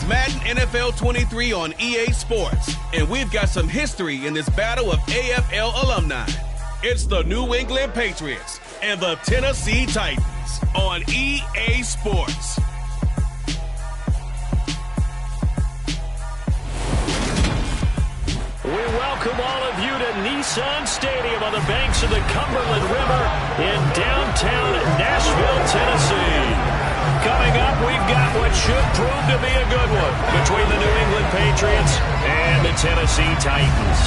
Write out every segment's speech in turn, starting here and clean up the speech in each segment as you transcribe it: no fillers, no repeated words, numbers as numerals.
Madden NFL 23 on EA Sports, and we've got some history in this battle of AFL alumni. It's the New England Patriots and the Tennessee Titans on EA Sports. We welcome all of you to Nissan Stadium on the banks of the Cumberland River in downtown Nashville, Tennessee. Coming up, we've got what should prove to be a good one between the New England Patriots and the Tennessee Titans.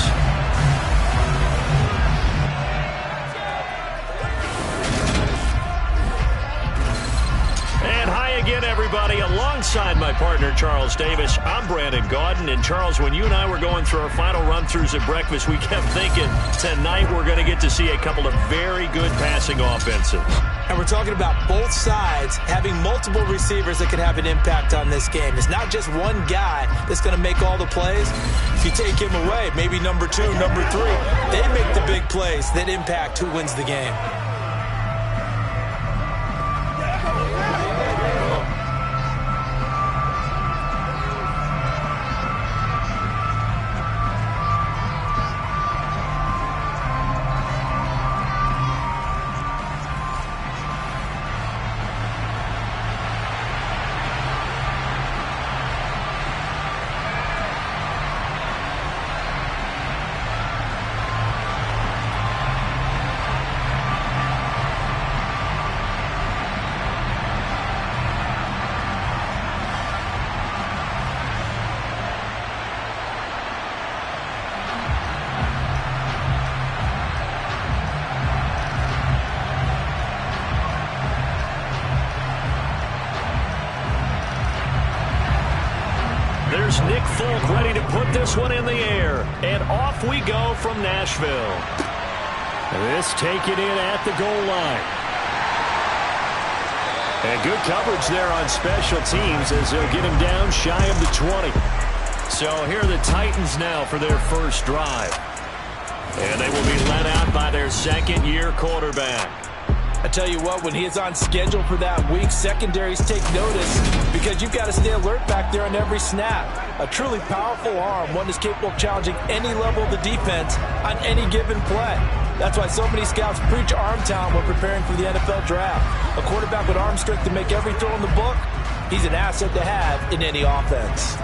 And hi again, everybody. Alongside my partner, Charles Davis, I'm Brandon Gaudin. And Charles, when you and I were going through our final run-throughs at breakfast, we kept thinking tonight we're going to get to see a couple of very good passing offenses. And we're talking about both sides having multiple receivers that can have an impact on this game. It's not just one guy that's going to make all the plays. If you take him away, maybe number 2, number 3, they make the big plays that impact who wins the game. There's Nick Folk ready to put this one in the air. And off we go from Nashville. This taken in at the goal line. And good coverage there on special teams as they'll get him down shy of the 20. So here are the Titans now for their first drive. And they will be led out by their second-year quarterback. I tell you what, when he is on schedule for that week, secondaries take notice because you've got to stay alert back there on every snap. A truly powerful arm, one that's capable of challenging any level of the defense on any given play. That's why so many scouts preach arm talent when preparing for the NFL draft. A quarterback with arm strength to make every throw in the book, he's an asset to have in any offense.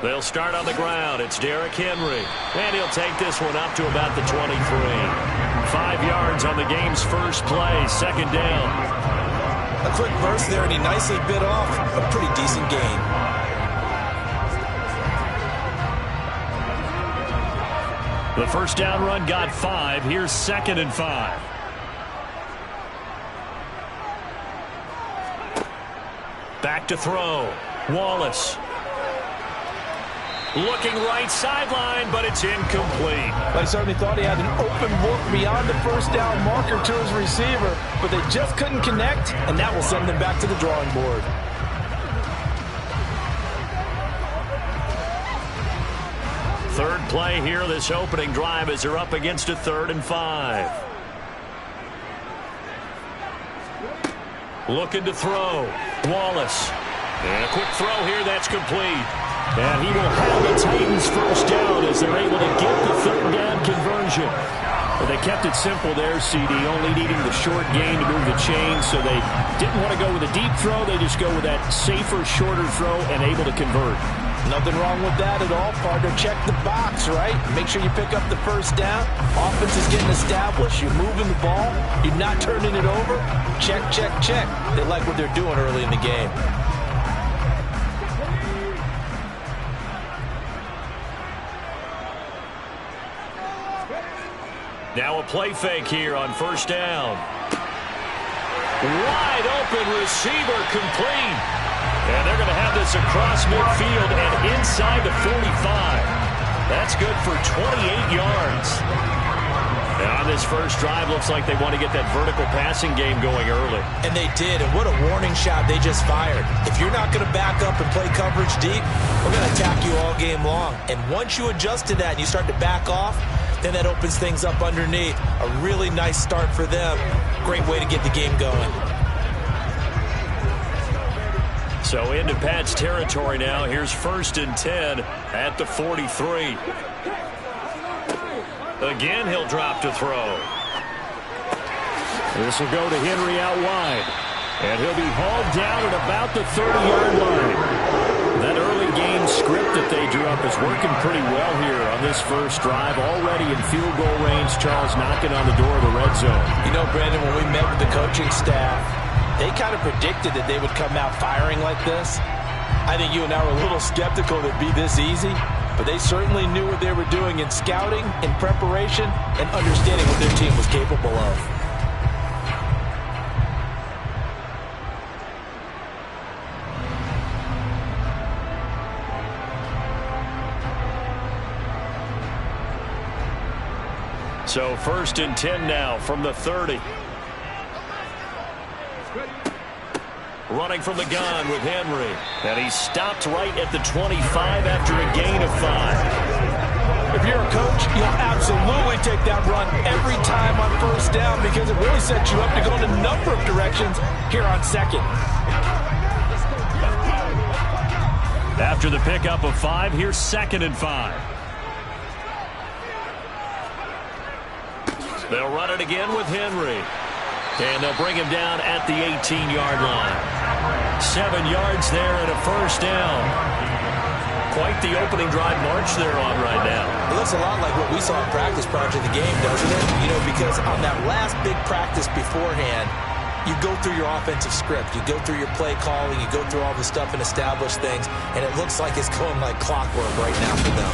They'll start on the ground. It's Derrick Henry. And he'll take this one up to about the 23. 5 yards on the game's first play. Second down. A quick burst there, and he nicely bit off a pretty decent gain. The first down run got 5. Here's 2nd and 5. Back to throw. Wallace. Looking right sideline, but it's incomplete. I certainly thought he had an open look beyond the first down marker to his receiver, but they just couldn't connect, and that will send them back to the drawing board. Third play here, this opening drive, as they're up against a 3rd and 5. Looking to throw. Wallace. And a quick throw here, that's complete. And he will have the Titans first down as they're able to get the 3rd down conversion. But they kept it simple there, CD, only needing the short gain to move the chain, so they didn't want to go with a deep throw. They just go with that safer, shorter throw and able to convert. Nothing wrong with that at all, partner. Check the box, right? Make sure you pick up the first down. Offense is getting established. You're moving the ball. You're not turning it over. Check, check, check. They like what they're doing early in the game. Now a play fake here on first down. Wide open receiver complete. And they're going to have this across midfield and inside the 45. That's good for 28 yards. And on on this first drive. Looks like they want to get that vertical passing game going early. And they did, and what a warning shot they just fired. If you're not going to back up and play coverage deep, we're going to attack you all game long. And once you adjust to that and you start to back off, then that opens things up underneath. A really nice start for them. Great way to get the game going. So into Pat's territory now. Here's 1st and 10 at the 43. Again, he'll drop to throw. This will go to Henry out wide. And he'll be hauled down at about the 30-yard line. That early game script that they drew up is working pretty well here on this first drive. Already in field goal range, Charles knocking on the door of the red zone. You know, Brandon, when we met with the coaching staff, they kind of predicted that they would come out firing like this. I think you and I were a little skeptical that it'd be this easy, but they certainly knew what they were doing in scouting, in preparation, and understanding what their team was capable of. So 1st and 10 now from the 30. Running from the gun with Henry. And he stopped right at the 25 after a gain of 5. If you're a coach, you'll absolutely take that run every time on 1st down because it really sets you up to go in a number of directions here on 2nd. After the pickup of 5, here's 2nd and 5. They'll run it again with Henry. And they'll bring him down at the 18-yard line. 7 yards there and a 1st down. Quite the opening drive march they're on right now. It looks a lot like what we saw in practice prior to the game, doesn't it? You know, because on that last big practice beforehand, you go through your offensive script. You go through your play calling. You go through all the stuff and establish things. And it looks like it's going like clockwork right now for them.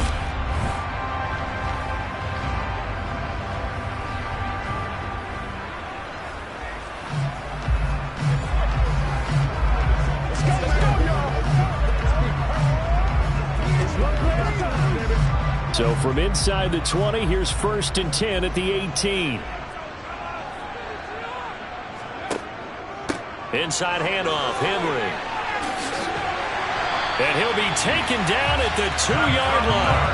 So from inside the 20, here's 1st and 10 at the 18. Inside handoff, Henry. And he'll be taken down at the 2-yard line.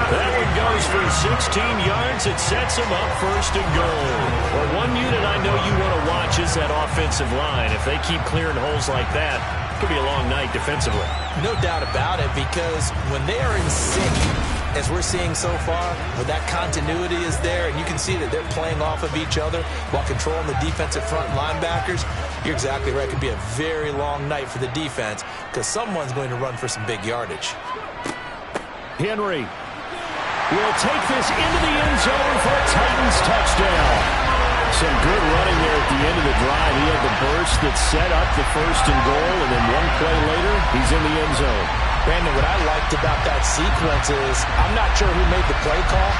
That one goes for 16 yards. It sets him up 1st and goal. Well, one unit I know you want to watch is that offensive line. If they keep clearing holes like that, it could be a long night defensively. No doubt about it, because when they are in sync, as we're seeing so far, where that continuity is there, and you can see that they're playing off of each other while controlling the defensive front linebackers, you're exactly right. It could be a very long night for the defense because someone's going to run for some big yardage. Henry will take this into the end zone for a Titans touchdown. Some good running there at the end of the drive. He had the burst that set up the 1st and goal, and then one play later, he's in the end zone. Brandon, what I liked about that sequence is I'm not sure who made the play call,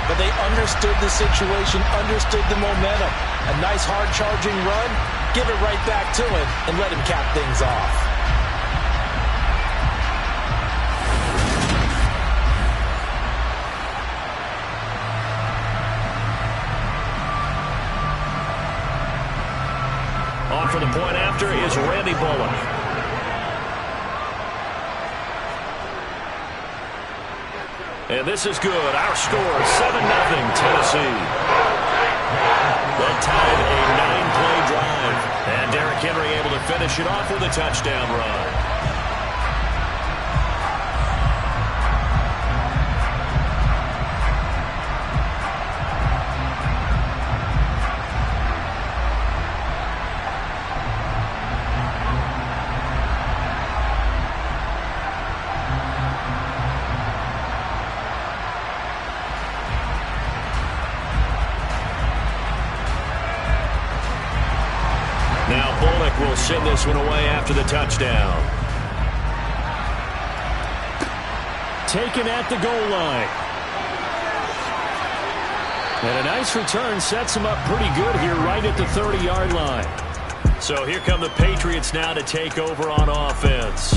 but they understood the situation, understood the momentum. A nice hard-charging run, give it right back to him, and let him cap things off. On for the point after is Randy Bullock. And this is good. Our score, 7-0 Tennessee. That time, a 9-play drive. And Derrick Henry able to finish it off with a touchdown run. Now Bullock will send this one away after the touchdown. Taken at the goal line. And a nice return sets him up pretty good here right at the 30-yard line. So here come the Patriots now to take over on offense.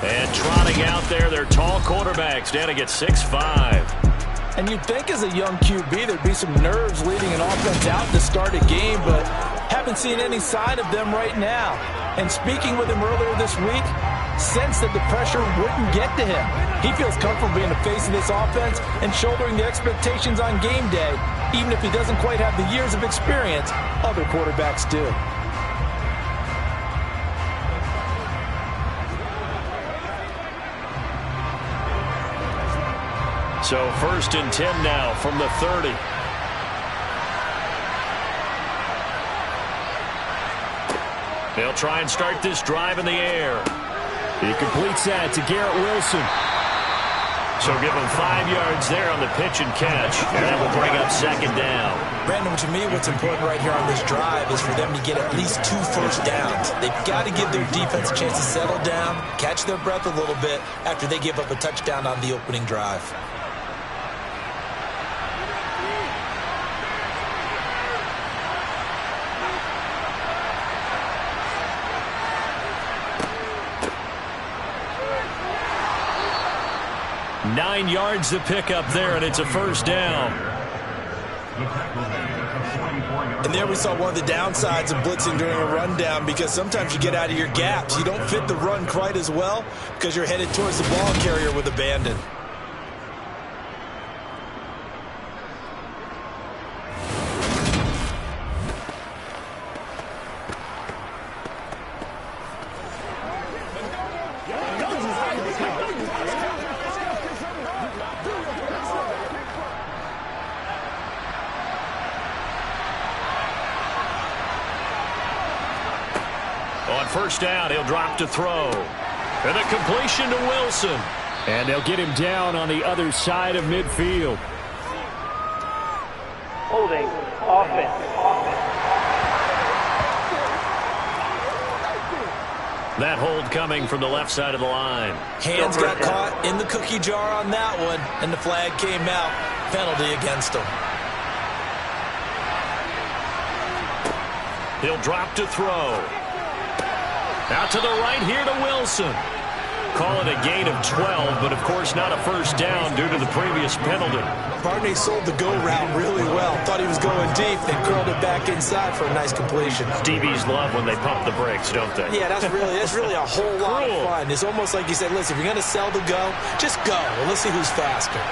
And trotting out there, their tall quarterbacks, down to get 6'5". And you'd think as a young QB there'd be some nerves leading an offense out to start a game, but haven't seen any sign of them right now. And speaking with him earlier this week, sensed that the pressure wouldn't get to him. He feels comfortable being the face of this offense and shouldering the expectations on game day, even if he doesn't quite have the years of experience other quarterbacks do. So 1st and 10 now from the 30. They'll try and start this drive in the air. He completes that to Garrett Wilson. So give him 5 yards there on the pitch and catch, and that will bring up 2nd down. Brandon, to me, what's important right here on this drive is for them to get at least 2 first downs. They've got to give their defense a chance to settle down, catch their breath a little bit after they give up a touchdown on the opening drive. Nine yards to pick up there, and it's a first down. And there we saw one of the downsides of blitzing during a rundown, because sometimes you get out of your gaps. You don't fit the run quite as well because you're headed towards the ball carrier with abandon. On first down, he'll drop to throw. And a completion to Wilson. And they'll get him down on the other side of midfield. Holding offense. That hold coming from the left side of the line. Hands got caught in the cookie jar on that one, and the flag came out. Penalty against him. He'll drop to throw. Out to the right here to Wilson. Call it a gain of 12, but of course not a first down due to the previous penalty. Barney sold the go route really well. Thought he was going deep, then curled it back inside for a nice completion. DBs love when they pump the brakes, don't they? Yeah, that's really a whole lot of fun. It's almost like you said, listen, if you're going to sell the go, just go. Well, let's see who's faster.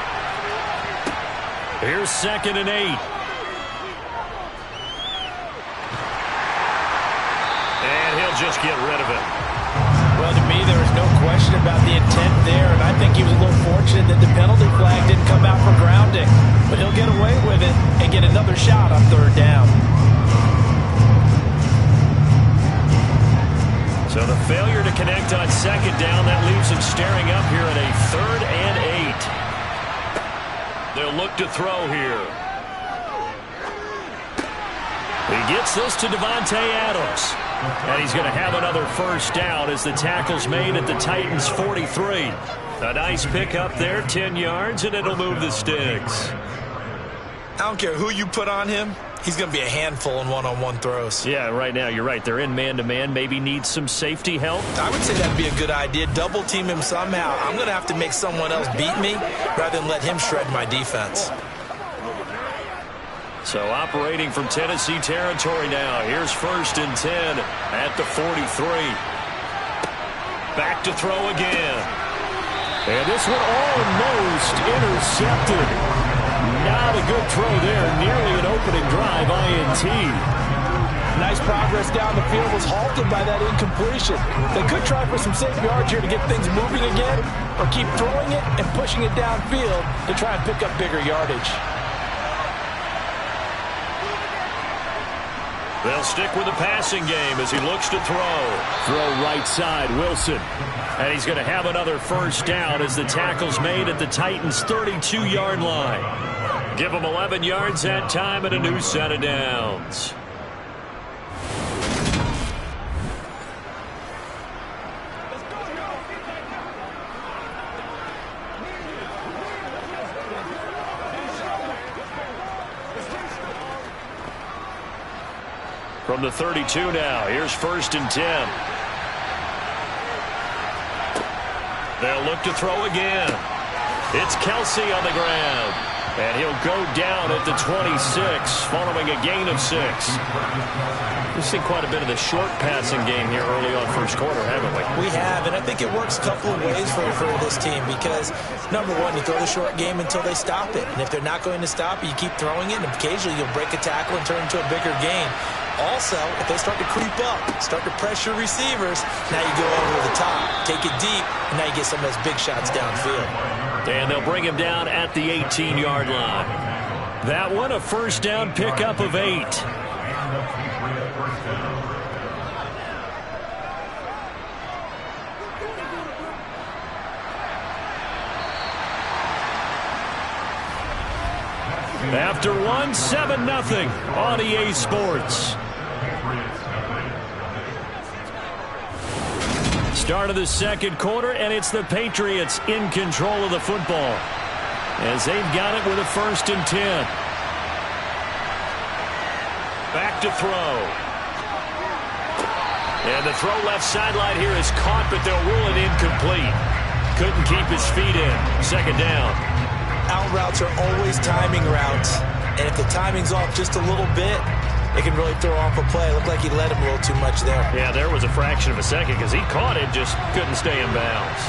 Here's 2nd and 8. And he'll just get rid of it. Well, to me, there is no question about the intent there, and I think he was a little fortunate that the penalty flag didn't come out for grounding. But he'll get away with it and get another shot on 3rd down. So the failure to connect on 2nd down, that leaves him staring up here at a 3rd and 8. They'll look to throw here. He gets this to Devontae Adams. And he's going to have another first down as the tackle's made at the Titans' 43. A nice pickup there, 10 yards, and it'll move the sticks. I don't care who you put on him. He's going to be a handful in one-on-one throws. Yeah, right now, you're right. They're in man-to-man. Maybe needs some safety help. I would say that'd be a good idea. Double team him somehow. I'm going to have to make someone else beat me rather than let him shred my defense. So operating from Tennessee territory now. Here's 1st and 10 at the 43. Back to throw again. And this one almost intercepted. Not a good throw there. Nearly an opening drive INT. Nice progress down the field was halted by that incompletion. They could try for some safe yards here to get things moving again, or keep throwing it and pushing it downfield to try and pick up bigger yardage. They'll stick with the passing game as he looks to throw. Throw right side, Wilson. And he's going to have another first down as the tackle's made at the Titans' 32-yard line. Give him 11 yards that time and a new set of downs. From the 32 now, here's 1st and 10. They'll look to throw again. It's Kelsey on the ground. And he'll go down at the 26 following a gain of 6. We've seen quite a bit of the short passing game here early on first quarter, haven't we? We have, and I think it works a couple of ways for this team because, number one, you throw the short game until they stop it. And if they're not going to stop it, you keep throwing it, and occasionally you'll break a tackle and turn into a bigger gain. Also, if they start to creep up, start to pressure receivers, now you go over the top, take it deep, and now you get some of those big shots downfield. And they'll bring him down at the 18-yard line. That one, a first down pickup of 8. After one, 7-0 on EA Sports. Start of the second quarter, and it's the Patriots in control of the football as they've got it with a 1st and 10. Back to throw. And the throw left sideline here is caught, but they'll rule it incomplete. Couldn't keep his feet in. 2nd down. Out routes are always timing routes, and if the timing's off just a little bit, it can really throw off a play. Looked like he let him a little too much there. Yeah, there was a fraction of a second because he caught it, just couldn't stay in bounds.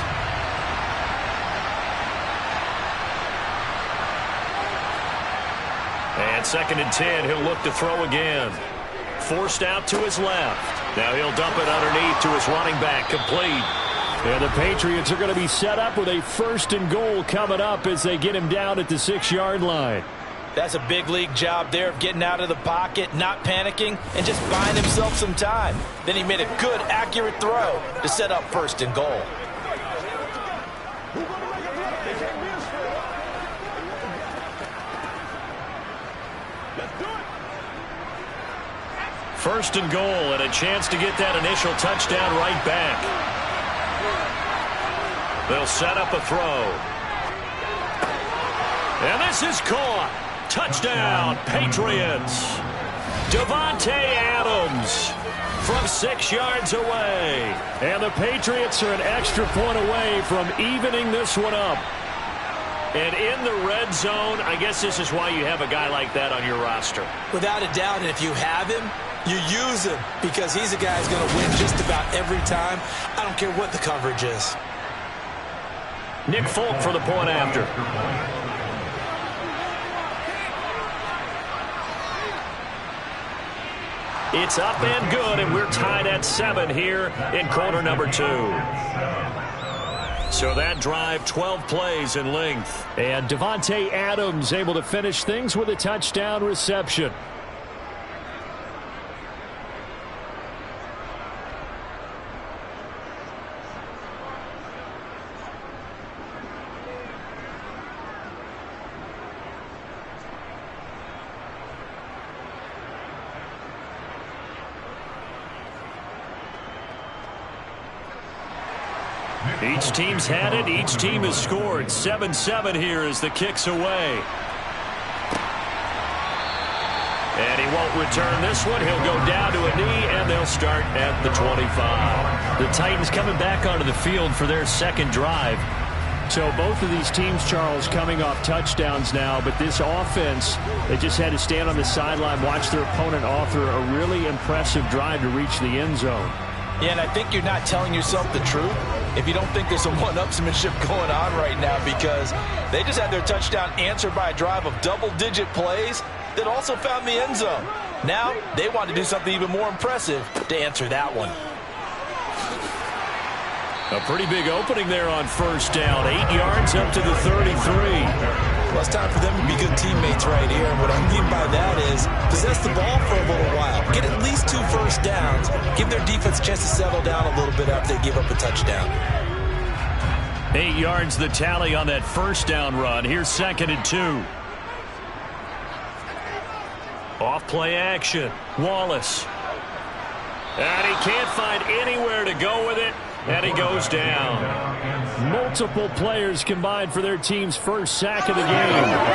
And 2nd and 10, he'll look to throw again. Forced out to his left. Now he'll dump it underneath to his running back, complete. And the Patriots are going to be set up with a 1st and goal coming up as they get him down at the 6-yard line. That's a big league job there of getting out of the pocket, not panicking, and just buying himself some time. Then he made a good, accurate throw to set up 1st and goal. First and goal, and a chance to get that initial touchdown right back. They'll set up a throw. And this is caught. Touchdown, Patriots. Davante Adams from 6 yards away. And the Patriots are an extra point away from evening this one up. And in the red zone, I guess this is why you have a guy like that on your roster. Without a doubt, and if you have him, you use him because he's a guy who's going to win just about every time. I don't care what the coverage is. Nick Folk for the point after. It's up and good, and we're tied at 7 here in quarter number 2. So that drive, 12 plays in length. And Davante Adams able to finish things with a touchdown reception. Each team's had it. Each team has scored. 7-7 here as the kick's away. And he won't return this one. He'll go down to a knee, and they'll start at the 25. The Titans coming back onto the field for their second drive. So both of these teams, Charles, coming off touchdowns now, but this offense, they just had to stand on the sideline, watch their opponent author a really impressive drive to reach the end zone. Yeah, and I think you're not telling yourself the truth if you don't think there's some one-upsmanship going on right now, because they just had their touchdown answered by a drive of double-digit plays that also found the end zone. Now they want to do something even more impressive to answer that one. A pretty big opening there on first down. 8 yards up to the 33. Well, it's time for them to be good teammates right here. And what I mean by that is possess the ball for a little while. Get at least 2 first downs. Give their defense a chance to settle down a little bit after they give up a touchdown. 8 yards the tally on that first down run. Here's 2nd and 2. Off play action. Wallace. And he can't find anywhere to go with it. And he goes down. Multiple players combined for their team's first sack of the game.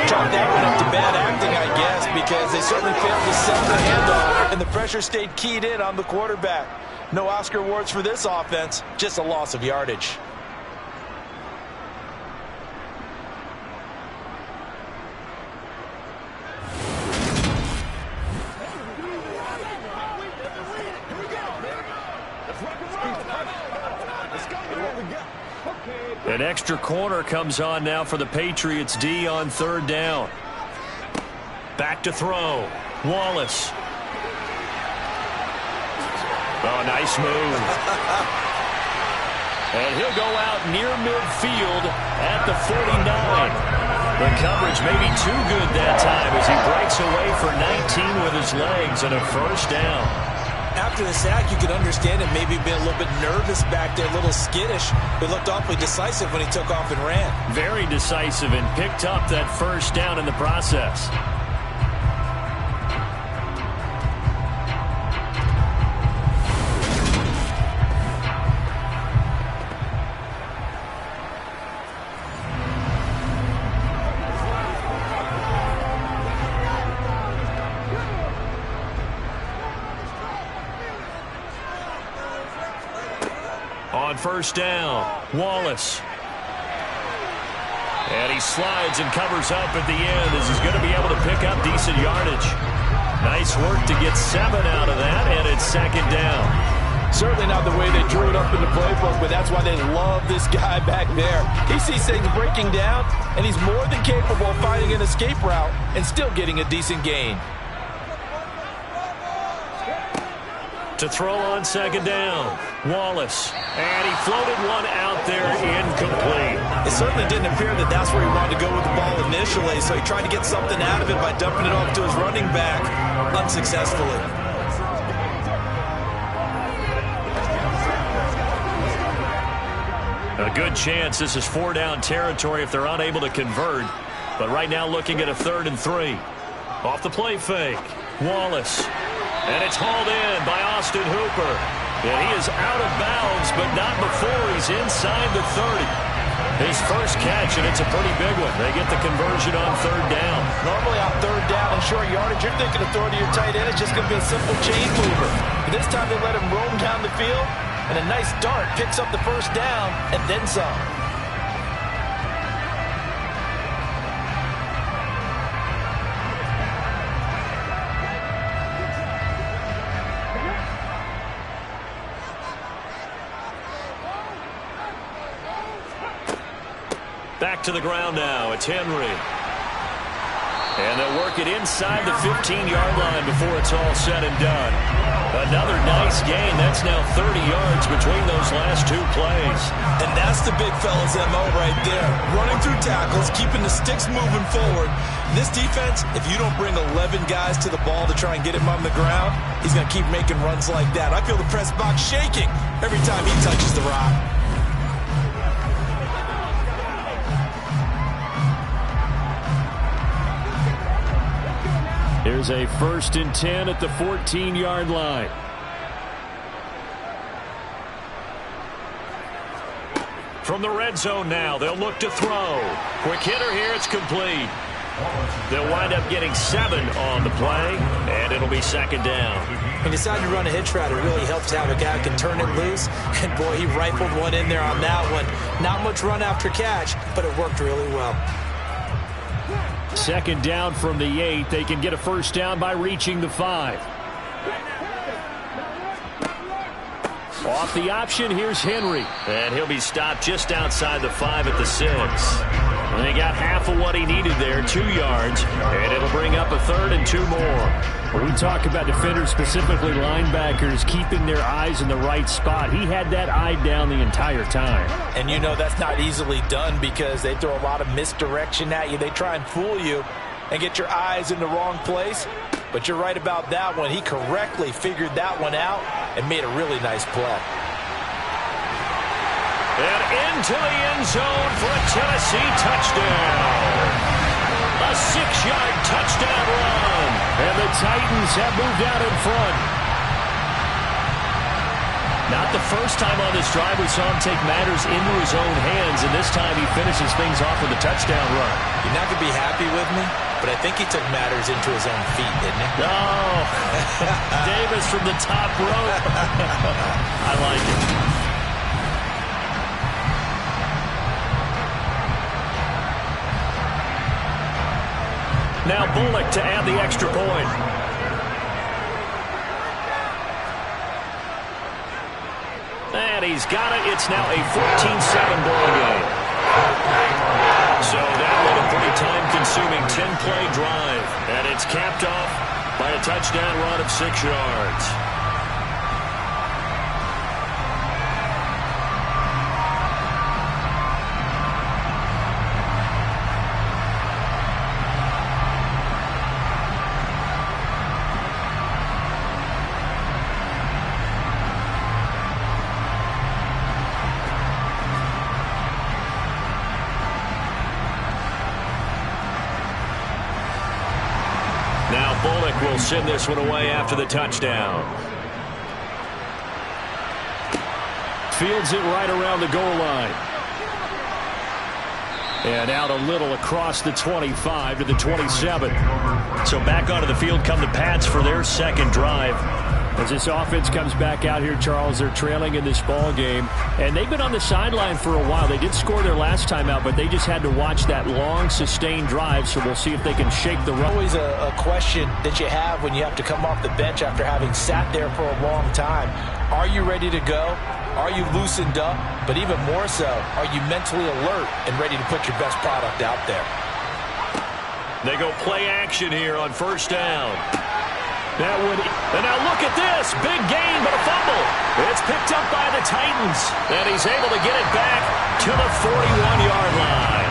Chalk that one up to bad acting, I guess, because they certainly failed to sell the handoff, and the pressure stayed keyed in on the quarterback. No Oscar awards for this offense, just a loss of yardage. An extra corner comes on now for the Patriots D on third down. Back to throw. Wallace. Oh, nice move. And he'll go out near midfield at the 49. The coverage may be too good that time as he breaks away for 19 with his legs and a first down. After the sack, you could understand him maybe being a little bit nervous back there, a little skittish, but looked awfully decisive when he took off and ran. Very decisive and picked up that first down in the process. On first down, Wallace. And he slides and covers up at the end as he's going to be able to pick up decent yardage. Nice work to get 7 out of that, and it's second down. Certainly not the way they drew it up in the playbook, but that's why they love this guy back there. He sees things breaking down, and he's more than capable of finding an escape route and still getting a decent gain. To throw on second down, Wallace. And he floated one out there incomplete. It certainly didn't appear that that's where he wanted to go with the ball initially, so he tried to get something out of it by dumping it off to his running back unsuccessfully. A good chance this is 4-down territory if they're unable to convert. But right now looking at a 3rd and 3. Off the play fake, Wallace. And it's hauled in by Austin Hooper. And he is out of bounds, but not before he's inside the 30. His first catch, and it's a pretty big one. They get the conversion on 3rd down. Normally on 3rd down and short yardage, you're thinking of throwing to your tight end. It's just going to be a simple chain mover. But this time they let him roam down the field, and a nice dart picks up the first down and then some. Back to the ground now. It's Henry. And they'll work it inside the 15-yard line before it's all said and done. Another nice gain. That's now 30 yards between those last 2 plays. And that's the big fella's MO right there. Running through tackles, keeping the sticks moving forward. This defense, if you don't bring 11 guys to the ball to try and get him on the ground, he's going to keep making runs like that. I feel the press box shaking every time he touches the rock. Here's a 1st and 10 at the 14-yard line. From the red zone now, they'll look to throw. Quick hitter here, it's complete. They'll wind up getting 7 on the play, and it'll be second down. He decided to run a hitch route. It really helps to have a guy who can turn it loose. And, boy, he rifled one in there on that one. Not much run after catch, but it worked really well. Second down from the 8. They can get a first down by reaching the 5. Off the option, here's Henry. And he'll be stopped just outside the 5 at the 6. And they got half of what he needed there, 2 yards. And it'll bring up a 3rd and 2 more. When we talk about defenders, specifically linebackers, keeping their eyes in the right spot, he had that eye down the entire time. And you know that's not easily done because they throw a lot of misdirection at you. They try and fool you and get your eyes in the wrong place. But you're right about that one. He correctly figured that one out and made a really nice play. And into the end zone for a Tennessee touchdown. A 6-yard touchdown run. And the Titans have moved out in front. Not the first time on this drive we saw him take matters into his own hands, and this time he finishes things off with a touchdown run. You're not going to be happy with me, but I think he took matters into his own feet, didn't he? Oh, Davis from the top rope. I like it. Now Bullock to add the extra point. And he's got it. It's now a 14-7 ball game. So that was a pretty time-consuming 10-play drive. And it's capped off by a touchdown run of 6 yards. Bullock will send this one away after the touchdown. Fields it right around the goal line. And out a little across the 25 to the 27. So back onto the field come the Pats for their second drive. As this offense comes back out here, Charles, they're trailing in this ball game. And they've been on the sideline for a while. They did score their last time out, but they just had to watch that long, sustained drive. So we'll see if they can shake the run. Always a question that you have when you have to come off the bench after having sat there for a long time. Are you ready to go? Are you loosened up? But even more so, are you mentally alert and ready to put your best product out there? They go play action here on first down. And now look at this. Big gain, but a fumble. It's picked up by the Titans. And he's able to get it back to the 41-yard line.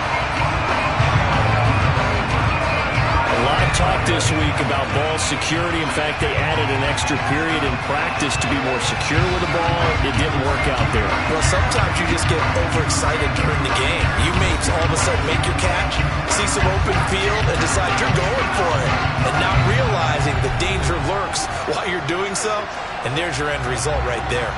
A lot of talk this week about ball security. In fact, they added an extra period in practice to be more secure with the ball. It didn't work out there. Well, sometimes you just get overexcited during the game. You may all of a sudden make your catch, see some open field, and decide you're going for it. And not realizing the danger lurks while you're doing so. And there's your end result right there.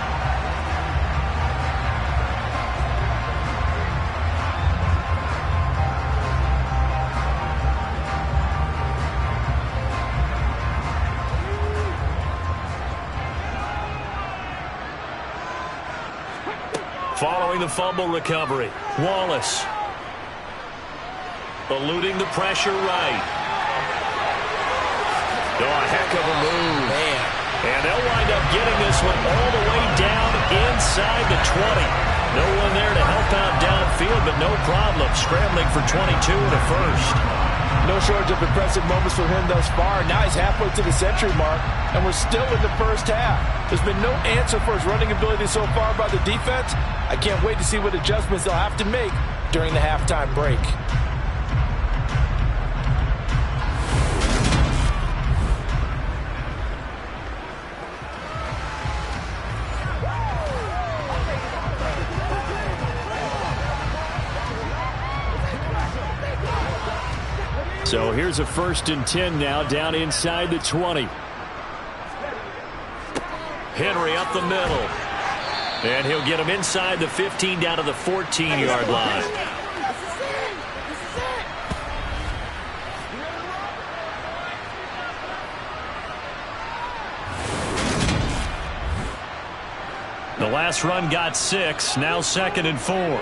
Following the fumble recovery, Wallace eluding the pressure right. Oh, a heck of a move. Man. And they'll wind up getting this one all the way down inside the 20. No one there to help out downfield, but no problem. Scrambling for 22 and a first. No shortage of impressive moments for him thus far. Now he's halfway to the century mark, and we're still in the first half. There's been no answer for his running ability so far by the defense. I can't wait to see what adjustments they'll have to make during the halftime break. So here's a 1st and 10 now, down inside the 20. Henry up the middle. And he'll get him inside the 15 down to the 14-yard line. The last run got 6, now 2nd and 4.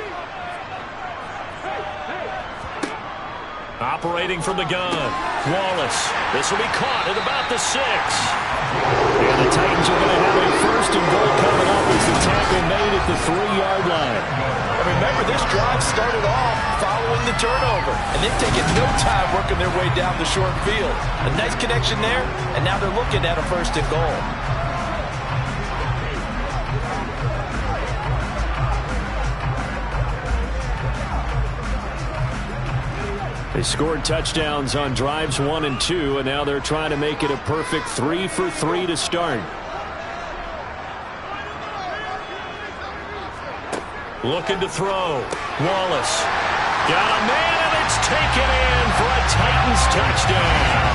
Operating from the gun, Wallace. This will be caught at about the 6. And the Titans are going to have a 1st and goal coming up as the tackle made at the 3-yard line. And remember, this drive started off following the turnover, and they've taken no time working their way down the short field. A nice connection there, and now they're looking at a 1st and goal. They scored touchdowns on drives 1 and 2, and now they're trying to make it a perfect 3 for 3 to start. Looking to throw. Wallace. Got a man, and it's taken in for a Titans touchdown.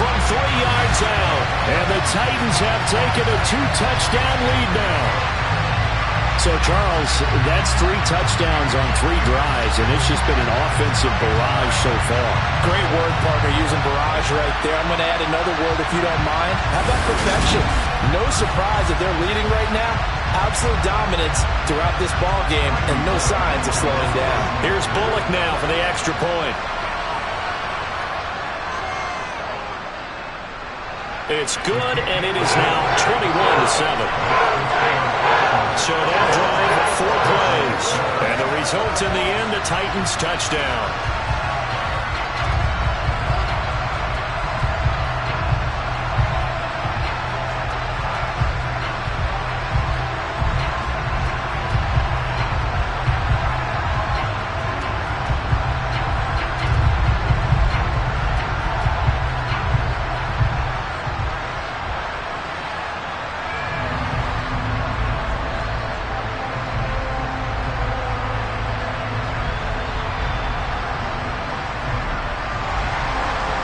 From 3 yards out. And the Titans have taken a 2-touchdown lead now. So, Charles, that's 3 touchdowns on 3 drives, and it's just been an offensive barrage so far. Great word, partner, using barrage right there. I'm going to add another word if you don't mind. How about perfection? No surprise that they're leading right now. Absolute dominance throughout this ball game, and no signs of slowing down. Here's Bullock now for the extra point. It's good, and it is now 21-7. So that drive, 4 plays. And the result in the end, the Titans touchdown.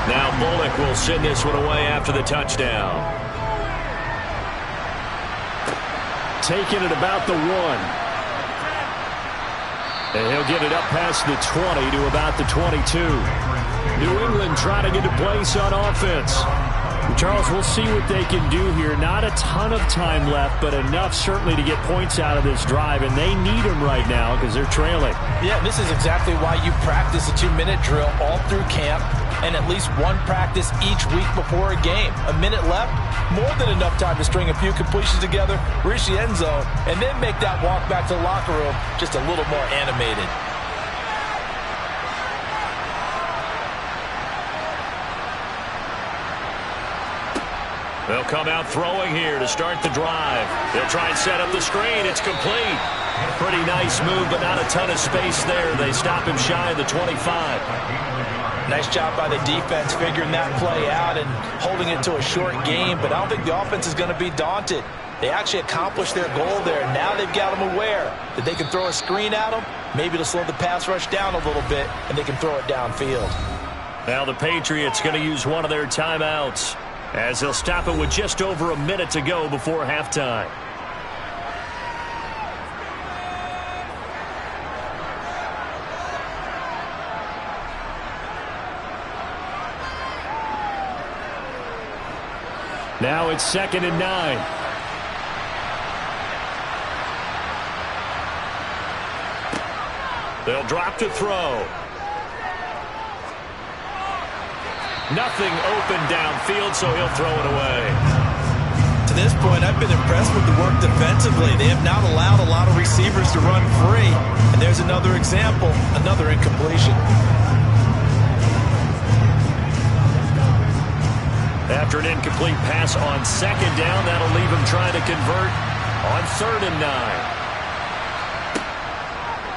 Now Bullock will send this one away after the touchdown. Taking it about the 1. And he'll get it up past the 20 to about the 22. New England trying to get a place on offense. Charles, we'll see what they can do here. Not a ton of time left, but enough certainly to get points out of this drive, and they need them right now because they're trailing. Yeah, this is exactly why you practice a 2-minute drill all through camp and at least one practice each week before a game. A minute left, more than enough time to string a few completions together, reach the end zone, and then make that walk back to the locker room just a little more animated. They'll come out throwing here to start the drive. They'll try and set up the screen. It's complete. Pretty nice move, but not a ton of space there. They stop him shy of the 25. Nice job by the defense figuring that play out and holding it to a short game, but I don't think the offense is going to be daunted. They actually accomplished their goal there. Now they've got them aware that they can throw a screen at them, maybe to slow the pass rush down a little bit, and they can throw it downfield. Now the Patriots going to use one of their timeouts, as they'll stop it with just over a minute to go before halftime. Now it's 2nd and 9. They'll drop to throw. Nothing open downfield, so he'll throw it away. To this point, I've been impressed with the work defensively. They have not allowed a lot of receivers to run free. And there's another example, another incompletion. After an incomplete pass on 2nd down, that'll leave him trying to convert on 3rd and 9.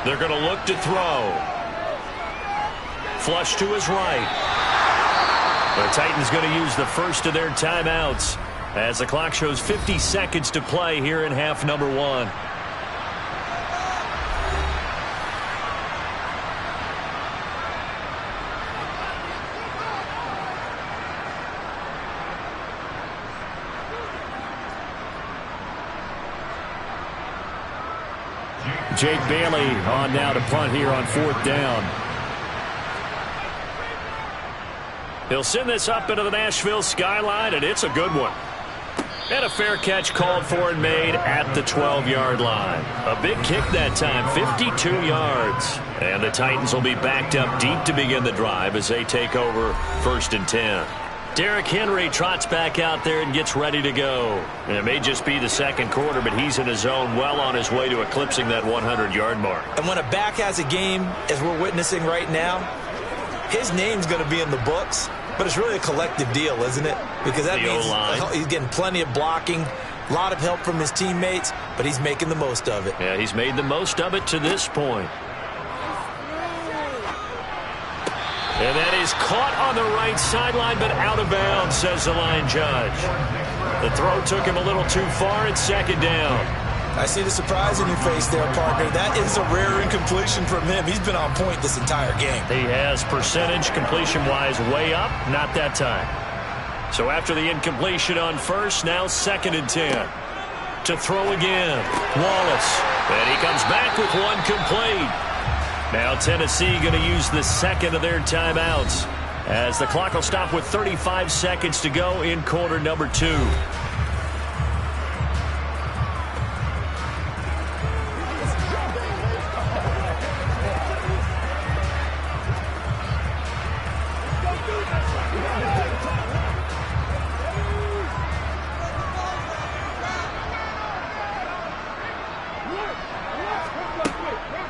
They're going to look to throw. Flush to his right. The Titans going to use the first of their timeouts as the clock shows 50 seconds to play here in half number 1. Jake Bailey on now to punt here on 4th down. He'll send this up into the Nashville skyline, and it's a good one. And a fair catch called for and made at the 12-yard line. A big kick that time, 52 yards. And the Titans will be backed up deep to begin the drive as they take over 1st and 10. Derrick Henry trots back out there and gets ready to go. And it may just be the 2nd quarter, but he's in his zone, well on his way to eclipsing that 100-yard mark. And when a back has a game, as we're witnessing right now, his name's going to be in the books, but it's really a collective deal, isn't it? Because that means he's getting plenty of blocking, a lot of help from his teammates, but he's making the most of it. Yeah, he's made the most of it to this point. And that is caught on the right sideline, but out of bounds, says the line judge. The throw took him a little too far. It's 2nd down. I see the surprise in your face there, partner. That is a rare incompletion from him. He's been on point this entire game. He has percentage completion-wise way up. Not that time. So after the incompletion on 1st, now 2nd and 10. To throw again, Wallace. And he comes back with one complete. Now Tennessee going to use the 2nd of their timeouts as the clock will stop with 35 seconds to go in quarter number 2.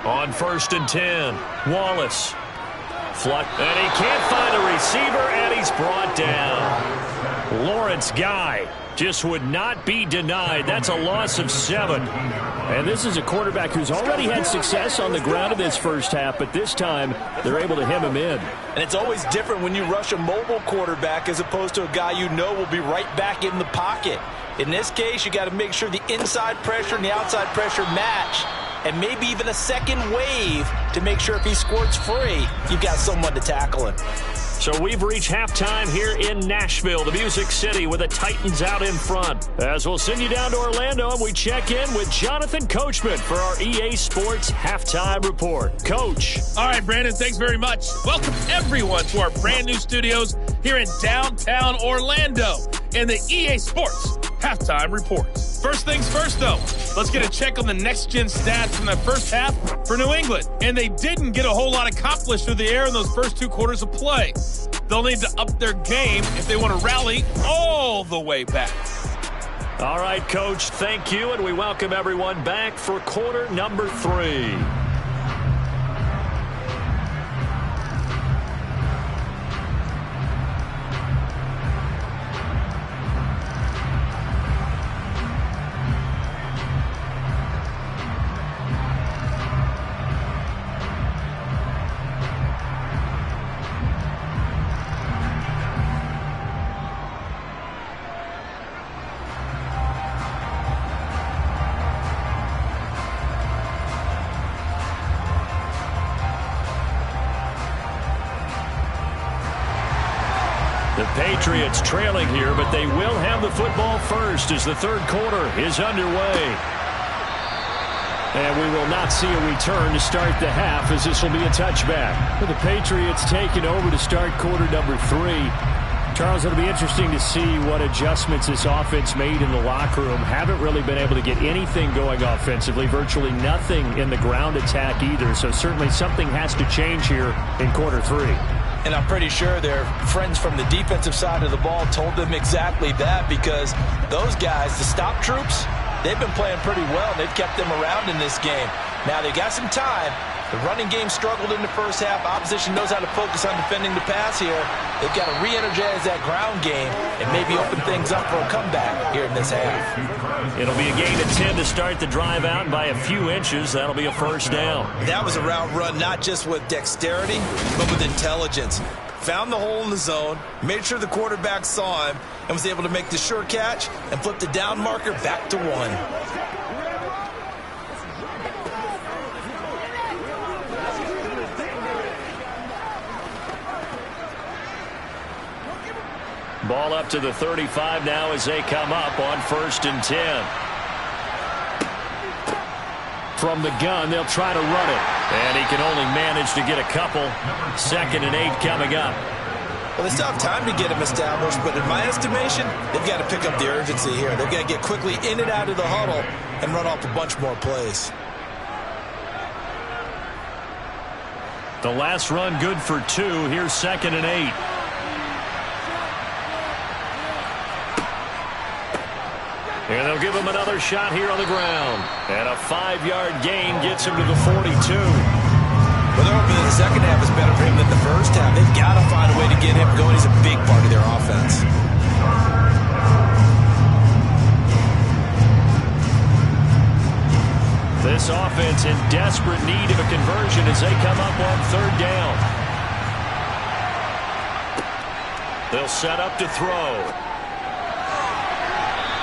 On on 1st and 10. Wallace. Fluck, and he can't find a receiver, and he's brought down. Lawrence Guy just would not be denied. That's a loss of 7. And this is a quarterback who's already had success on the ground in this first half, but this time they're able to hem him in. And it's always different when you rush a mobile quarterback as opposed to a guy you know will be right back in the pocket. In this case, you got to make sure the inside pressure and the outside pressure match, and maybe even a second wave to make sure if he squirts free, you've got someone to tackle him. So we've reached halftime here in Nashville, the Music City, with the Titans out in front. As we'll send you down to Orlando, and we check in with Jonathan Coachman for our EA Sports Halftime Report. Coach. All right, Brandon, thanks very much. Welcome, everyone, to our brand new studios here in downtown Orlando in the EA Sports Halftime Report. First things first, though, let's get a check on the next-gen stats from the first half for New England. And they didn't get a whole lot accomplished through the air in those first 2 quarters of play. They'll need to up their game if they want to rally all the way back. All right, Coach, thank you, and we welcome everyone back for quarter number 3. The Patriots trailing here, but they will have the football first as the third quarter is underway. And we will not see a return to start the half, as this will be a touchback. For the Patriots taking over to start quarter number 3. Charles, it'll be interesting to see what adjustments this offense made in the locker room. Haven't really been able to get anything going offensively, virtually nothing in the ground attack either. So certainly something has to change here in quarter 3. And I'm pretty sure their friends from the defensive side of the ball told them exactly that, because those guys, the stop troops, they've been playing pretty well, and they've kept them around in this game. Now, they got some time. The running game struggled in the first half. Opposition knows how to focus on defending the pass here. They've got to re-energize that ground game and maybe open things up for a comeback here in this half. It'll be a gain of 10 to start the drive out, and by a few inches, that'll be a first down. That was a route run not just with dexterity, but with intelligence. Found the hole in the zone, made sure the quarterback saw him, and was able to make the sure catch and flip the down marker back to 1. Ball up to the 35 now as they come up on 1st and 10. From the gun, they'll try to run it. And he can only manage to get a couple. 2nd and 8 coming up. Well, they still have time to get him established, but in my estimation, they've got to pick up the urgency here. They've got to get quickly in and out of the huddle and run off a bunch more plays. The last run good for 2. Here's 2nd and 8. And they'll give him another shot here on the ground. And a 5-yard gain gets him to the 42. Well, they're hoping that the second half is better for him than the first half. They've got to find a way to get him going. He's a big part of their offense. This offense in desperate need of a conversion as they come up on 3rd down. They'll set up to throw.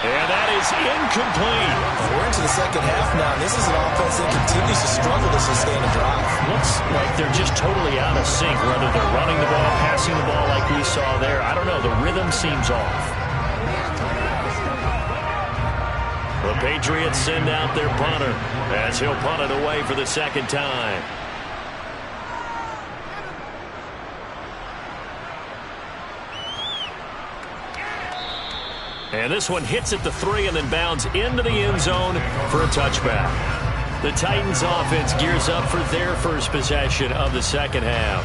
And that is incomplete. We're into the second half now. This is an offense that continues to struggle to sustain a drive. Looks like they're just totally out of sync, whether they're running the ball, passing the ball like we saw there. I don't know. The rhythm seems off. The Patriots send out their punter as he'll punt it away for the 2nd time. And this one hits at the 3 and then bounds into the end zone for a touchback. The Titans offense gears up for their first possession of the second half.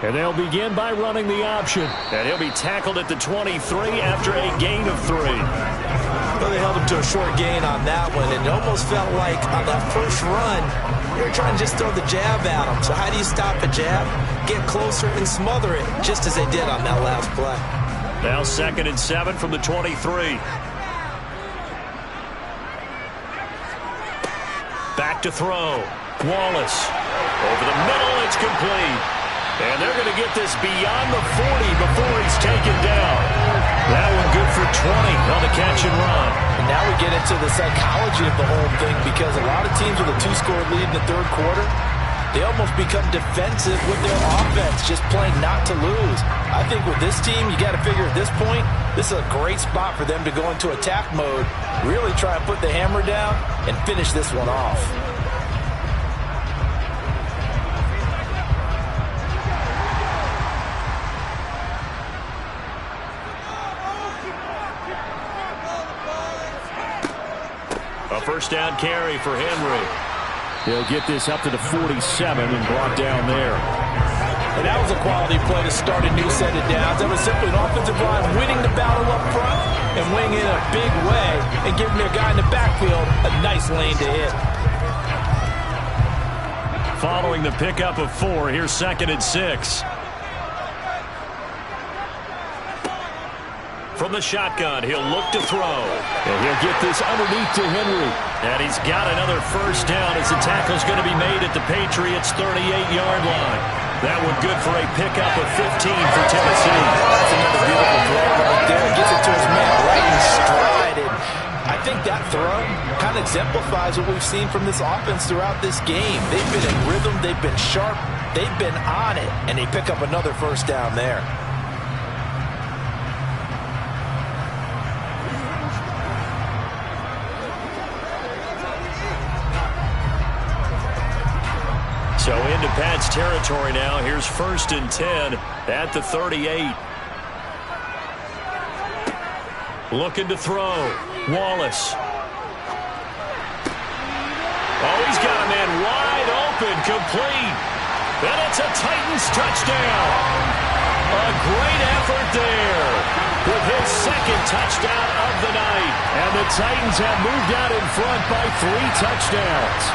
And they'll begin by running the option. And he'll be tackled at the 23 after a gain of 3. Well, they held him to a short gain on that one, and it almost felt like on that first run, they were trying to just throw the jab at him. So how do you stop a jab? Get closer and smother it, just as they did on that last play. Now 2nd and 7 from the 23. Back to throw. Wallace. Over the middle, it's complete. And they're going to get this beyond the 40 before he's taken down. That one good for 20 on the catch and run. And now we get into the psychology of the whole thing, because a lot of teams with a 2-score lead in the third quarter, they almost become defensive with their offense, just playing not to lose. I think with this team, you got to figure at this point, this is a great spot for them to go into attack mode, really try and put the hammer down and finish this one off. A first down carry for Henry. He'll get this up to the 47 and brought down there. And that was a quality play to start a new set of downs. That was simply an offensive line winning the battle up front and winning in a big way and giving their guy in the backfield a nice lane to hit. Following the pickup of 4, here's 2nd and 6. From the shotgun, he'll look to throw. And he'll get this underneath to Henry. And he's got another first down as the tackle's going to be made at the Patriots' 38-yard line. That one good for a pickup of 15 for Tennessee. That's another beautiful throw right there. Gets it to his man right in stride. And I think that throw kind of exemplifies what we've seen from this offense throughout this game. They've been in rhythm. They've been sharp. They've been on it. And they pick up another first down there. So into Pat's territory now. Here's 1st and 10 at the 38. Looking to throw. Wallace. Oh, he's got a man wide open, complete. And it's a Titans touchdown. A great effort there with his 2nd touchdown of the night. And the Titans have moved out in front by 3 touchdowns.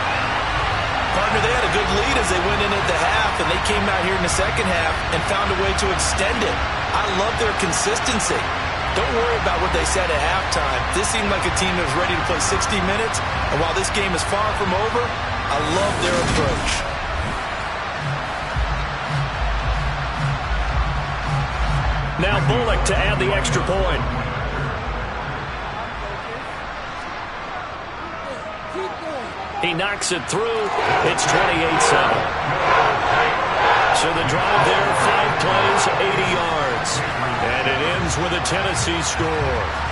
Partner, they had a good lead as they went in at the half, and they came out here in the second half and found a way to extend it. I love their consistency. Don't worry about what they said at halftime. This seemed like a team that was ready to play 60 minutes, and while this game is far from over, I love their approach. Now Bullock to add the extra point. He knocks it through. It's 28-7. So the drive there, 5 plays, 80 yards. And it ends with a Tennessee score.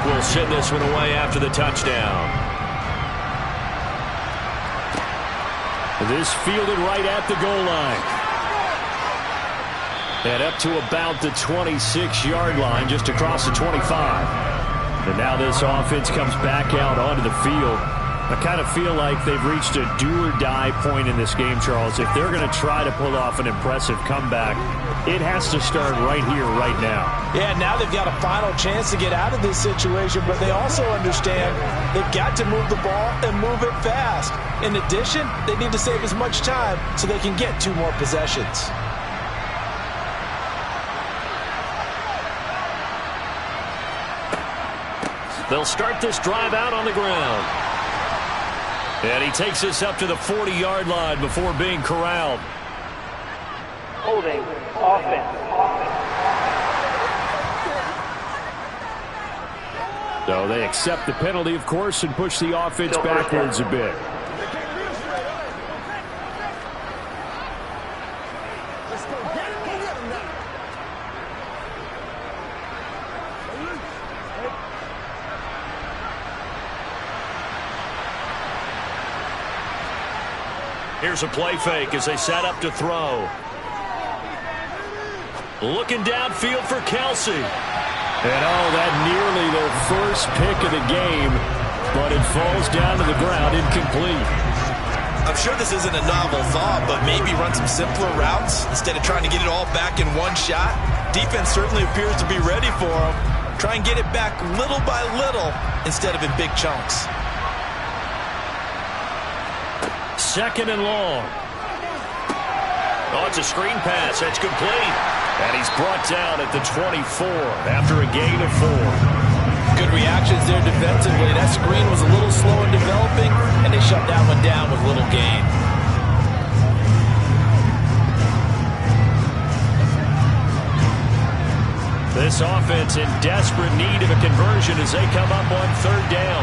Will send this one away after the touchdown. This fielded right at the goal line. And up to about the 26-yard line, just across the 25. And now this offense comes back out onto the field. I kind of feel like they've reached a do-or-die point in this game, Charles. If they're going to try to pull off an impressive comeback, it has to start right here, right now. Yeah, now they've got a final chance to get out of this situation, but they also understand they've got to move the ball and move it fast. In addition, they need to save as much time so they can get 2 more possessions. They'll start this drive out on the ground. And he takes us up to the 40-yard line before being corralled. Holding offense. So they accept the penalty, of course, and push the offense backwards a bit. Here's a play fake as they set up to throw. Looking downfield for Kelsey. And that nearly their first pick of the game, but it falls down to the ground incomplete. I'm sure this isn't a novel thought, but maybe run some simpler routes instead of trying to get it all back in one shot. Defense certainly appears to be ready for him. Try and get it back little by little instead of in big chunks. Second and long. Oh, it's a screen pass. That's complete. And he's brought down at the 24 after a gain of 4. Good reactions there defensively. That screen was a little slow in developing, and they shut that one down with little gain. This offense in desperate need of a conversion as they come up on third down.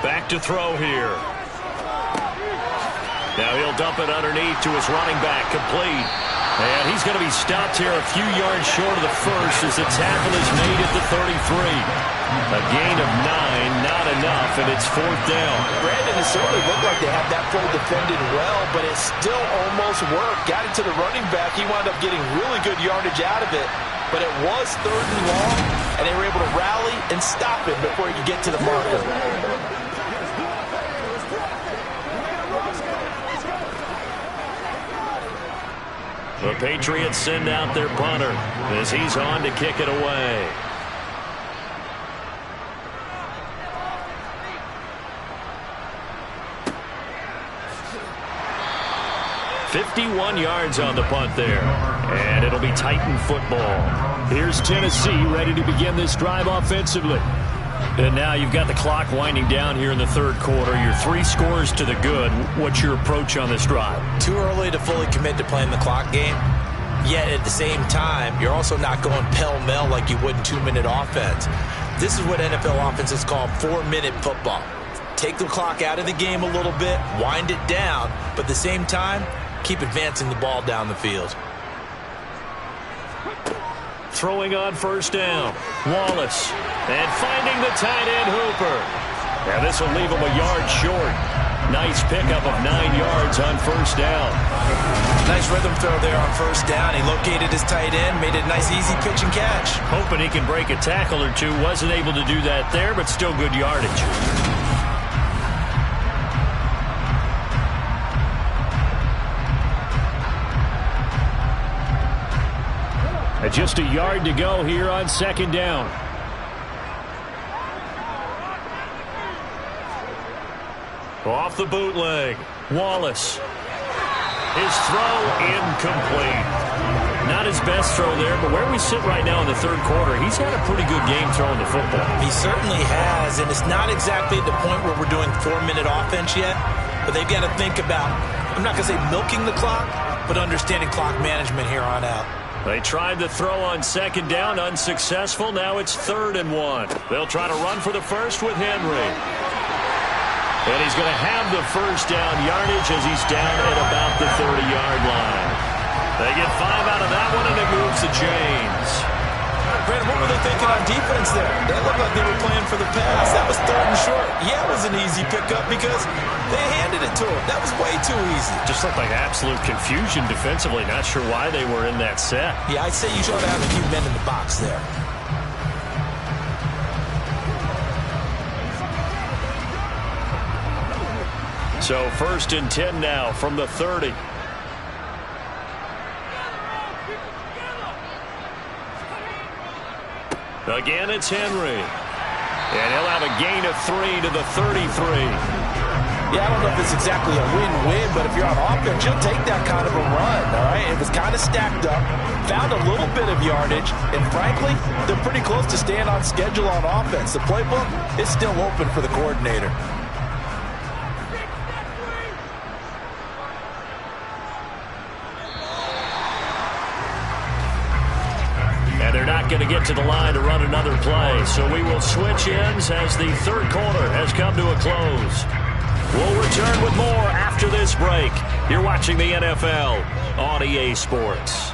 Back to throw here. Now he'll dump it underneath to his running back, complete. And he's going to be stopped here a few yards short of the first as the tackle is made at the 33. A gain of 9, not enough, and it's fourth down. Brandon, it certainly looked like they had that play defended well, but it still almost worked. Got it to the running back. He wound up getting really good yardage out of it, but it was third and long, and they were able to rally and stop it before he could get to the marker. The Patriots send out their punter as he's on to kick it away. $51 yards on the punt there. And it'll be Titan football. Here's Tennessee ready to begin this drive offensively. And now you've got the clock winding down here in the third quarter. You're 3 scores to the good. What's your approach on this drive? Too early to fully commit to playing the clock game. Yet at the same time, you're also not going pell-mell like you would in 2-minute offense. This is what NFL offenses call 4-minute football. Take the clock out of the game a little bit, wind it down, but at the same time, keep advancing the ball down the field. Throwing on first down, Wallace. And finding the tight end, Hooper. And this will leave him a yard short. Nice pickup of 9 yards on first down. Nice rhythm throw there on first down. He located his tight end, made it a nice easy pitch and catch. Hoping he can break a tackle or two. Wasn't able to do that there, but still good yardage. Just a yard to go here on second down. Off the bootleg, Wallace. His throw incomplete. Not his best throw there, but where we sit right now in the third quarter, he's had a pretty good game throwing the football. He certainly has, and it's not exactly at the point where we're doing 4-minute offense yet, but they've got to think about, I'm not going to say milking the clock, but understanding clock management here on out. They tried to throw on second down, unsuccessful. Now it's 3rd and 1. They'll try to run for the first with Henry. And he's going to have the first down yardage as he's down at about the 30-yard line. They get 5 out of that one, and it moves to James. Brandon, what were they thinking on defense there? They looked like they were playing for the pass. That was 3rd and short. Yeah, it was an easy pickup because they handed it to him. That was way too easy. Just looked like absolute confusion defensively. Not sure why they were in that set. Yeah, I'd say you should have a few men in the box there. So 1st and 10 now from the 30. Again, it's Henry. And he'll have a gain of 3 to the 33. Yeah, I don't know if it's exactly a win-win, but if you're on offense, you'll take that kind of a run, all right? It was kind of stacked up, found a little bit of yardage, and frankly, they're pretty close to staying on schedule on offense. The playbook is still open for the coordinator. And they're not going to get to the line to run another play, so we will switch ends as the third quarter has come to a close. We'll return with more after this break. You're watching the NFL on EA Sports.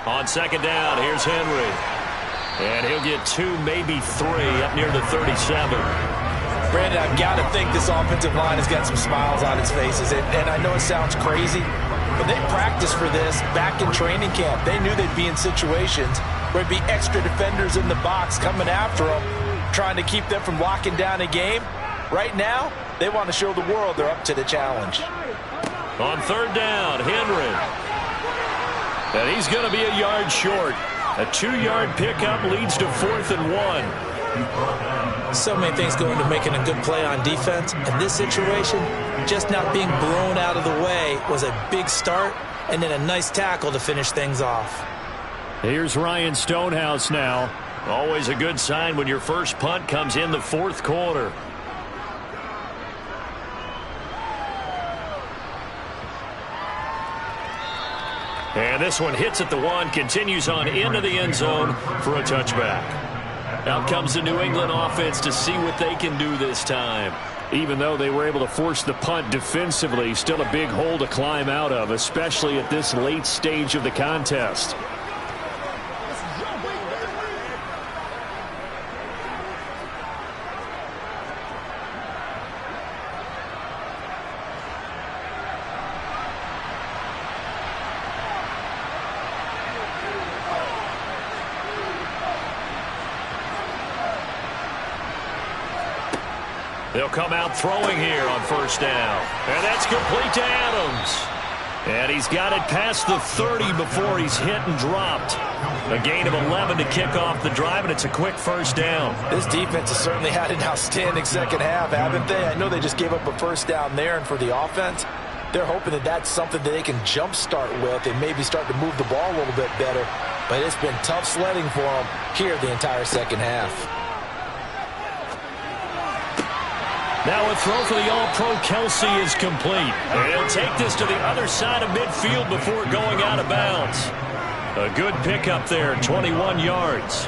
On second down, here's Henry. And he'll get 2, maybe 3 up near the 37. Brandon, I've got to think this offensive line has got some smiles on its faces. And I know it sounds crazy, but they practiced for this back in training camp. They knew they'd be in situations where there'd be extra defenders in the box coming after them, trying to keep them from locking down a game. Right now, they want to show the world they're up to the challenge. On third down, Henry. And he's going to be a yard short. A 2-yard pickup leads to 4th and 1. So many things go into making a good play on defense. In this situation, just not being blown out of the way was a big start, and then a nice tackle to finish things off. Here's Ryan Stonehouse now. Always a good sign when your first punt comes in the 4th quarter. And this one hits at the 1, continues on into the end zone for a touchback. Out comes the New England offense to see what they can do this time. Even though they were able to force the punt defensively, still a big hole to climb out of, especially at this late stage of the contest. They'll come out throwing here on first down. And that's complete to Adams. And he's got it past the 30 before he's hit and dropped. A gain of 11 to kick off the drive, and it's a quick first down. This defense has certainly had an outstanding second half, haven't they? I know they just gave up a first down there, and for the offense, they're hoping that that's something that they can jumpstart with and maybe start to move the ball a little bit better. But it's been tough sledding for them here the entire second half. Now a throw for the All-Pro Kelsey is complete. And he'll take this to the other side of midfield before going out of bounds. A good pickup there, 21 yards.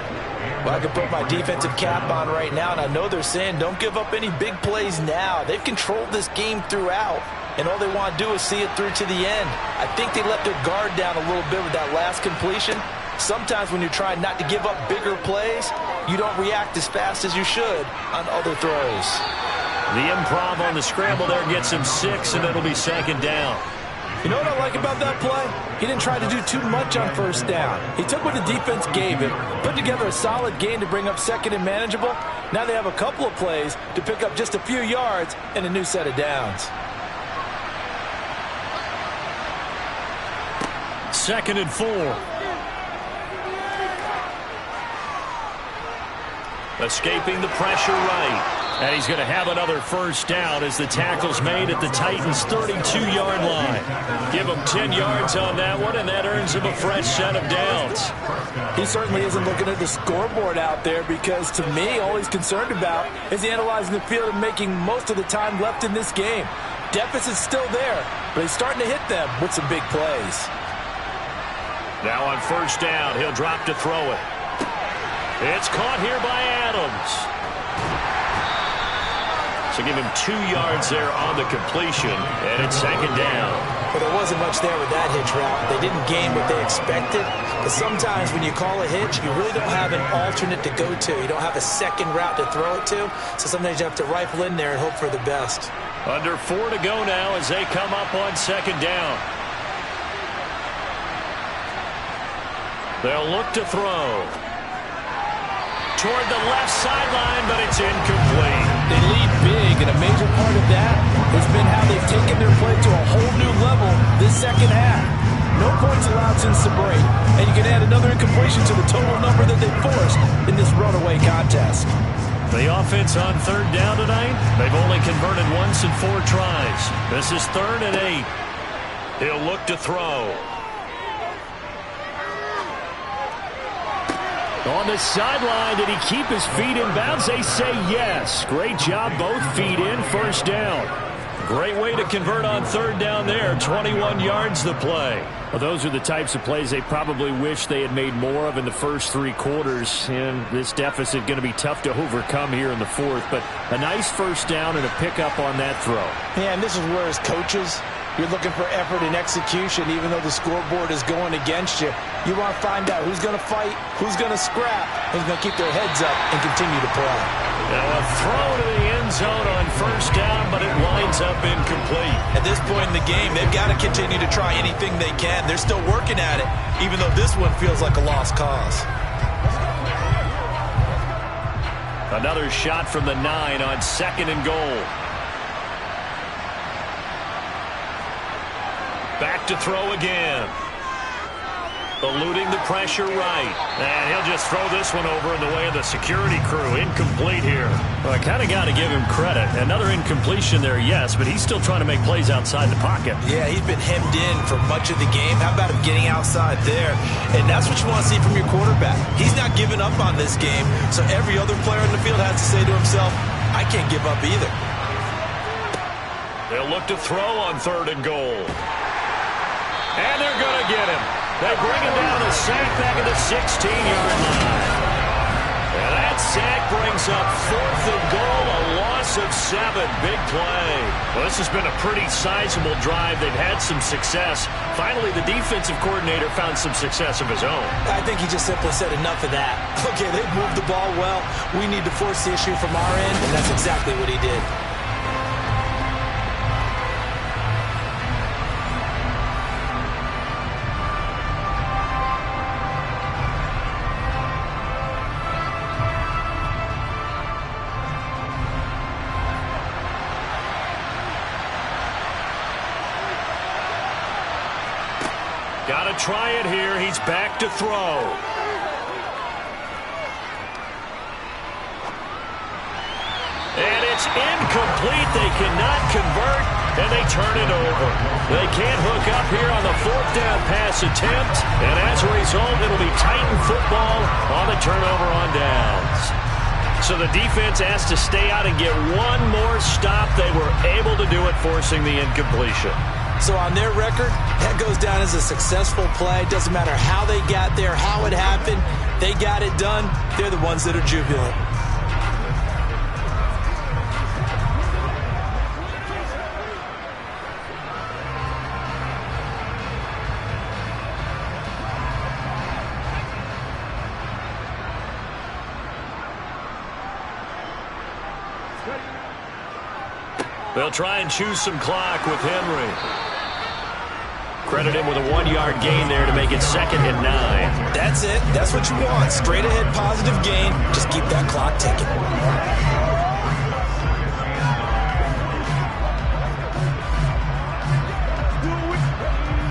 Well, I can put my defensive cap on right now, and I know they're saying don't give up any big plays now. They've controlled this game throughout, and all they want to do is see it through to the end. I think they let their guard down a little bit with that last completion. Sometimes when you're trying not to give up bigger plays, you don't react as fast as you should on other throws. The improv on the scramble there gets him 6, and it'll be second down. You know what I like about that play? He didn't try to do too much on first down. He took what the defense gave him, put together a solid game to bring up second and manageable. Now they have a couple of plays to pick up just a few yards and a new set of downs. 2nd and 4. Escaping the pressure right. And he's going to have another first down as the tackle's made at the Titans' 32-yard line. Give him 10 yards on that one, and that earns him a fresh set of downs. He certainly isn't looking at the scoreboard out there because, to me, all he's concerned about is analyzing the field and making most of the time left in this game. Deficit's still there, but he's starting to hit them with some big plays. Now on first down, he'll drop to throw it. It's caught here by Adams. So give him 2 yards there on the completion, and it's second down. Well, there wasn't much there with that hitch route. They didn't gain what they expected, but sometimes when you call a hitch, you really don't have an alternate to go to. You don't have a second route to throw it to, so sometimes you have to rifle in there and hope for the best. Under 4 to go now as they come up on second down. They'll look to throw. Toward the left sideline, but it's incomplete. They lead big, and a major part of that has been how they've taken their play to a whole new level this second half. No points allowed since the break, and you can add another incompletion to the total number that they forced in this runaway contest. The offense on third down tonight, they've only converted once in 4 tries. This is 3rd and 8. He'll look to throw. On the sideline, did he keep his feet in bounds? They say yes. Great job, both feet in, first down. Great way to convert on third down there. 21 yards the play. Well, those are the types of plays they probably wish they had made more of in the first 3 quarters. And this deficit going to be tough to overcome here in the 4th. But a nice first down and a pickup on that throw. Yeah, and this is where as coaches, you're looking for effort and execution, even though the scoreboard is going against you. You want to find out who's going to fight, who's going to scrap, who's going to keep their heads up and continue to play. Now a throw to the end zone on first down, but it winds up incomplete. At this point in the game, they've got to continue to try anything they can. They're still working at it, even though this one feels like a lost cause. Another shot from the 9 on 2nd and goal. Back to throw again. Eluding the pressure right. And he'll just throw this one over in the way of the security crew. Incomplete here. Well, I kind of got to give him credit. Another incompletion there, yes, but he's still trying to make plays outside the pocket. Yeah, he's been hemmed in for much of the game. How about him getting outside there? And that's what you want to see from your quarterback. He's not giving up on this game, so every other player in the field has to say to himself, I can't give up either. They'll look to throw on 3rd and goal. And they're going to get him. They bring him down the sack back at the 16-yard line. And that sack brings up 4th and goal, a loss of 7. Big play. Well, this has been a pretty sizable drive. They've had some success. Finally, the defensive coordinator found some success of his own. I think he just simply said enough of that. Okay, they've moved the ball well. We need to force the issue from our end, and that's exactly what he did. Got to try it here. He's back to throw. And it's incomplete. They cannot convert, and they turn it over. They can't hook up here on the 4th down pass attempt, and as a result, it'll be Titan football on the turnover on downs. So the defense has to stay out and get one more stop. They were able to do it, forcing the incompletion. So on their record, that goes down as a successful play. Doesn't matter how they got there, how it happened. They got it done. They're the ones that are jubilant. They'll try and choose some clock with Henry. Credit him with a 1-yard gain there to make it 2nd and 9. That's it. That's what you want. Straight ahead positive gain. Just keep that clock ticking.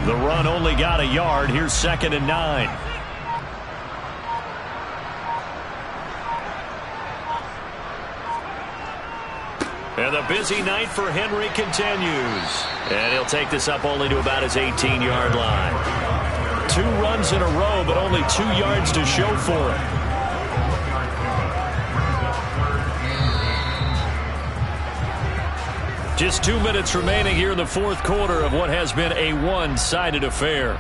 The run only got a yard. Here's 2nd and 9. And the busy night for Henry continues. And he'll take this up only to about his 18-yard line. 2 runs in a row, but only 2 yards to show for it. Just 2 minutes remaining here in the 4th quarter of what has been a one-sided affair.